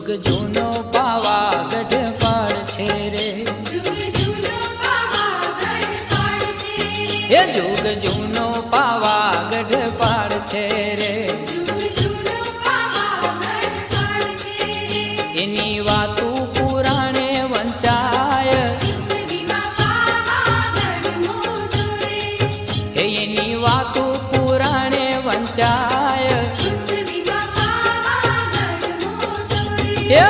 जुग जूनो पावागढ़ पाड़ छे रे, हे जुग जूनो पावागढ़ पाड़ छे रे। एनी वातू पुराणे वंचाय, हे एनी वातू पुराणे वंचाय, हे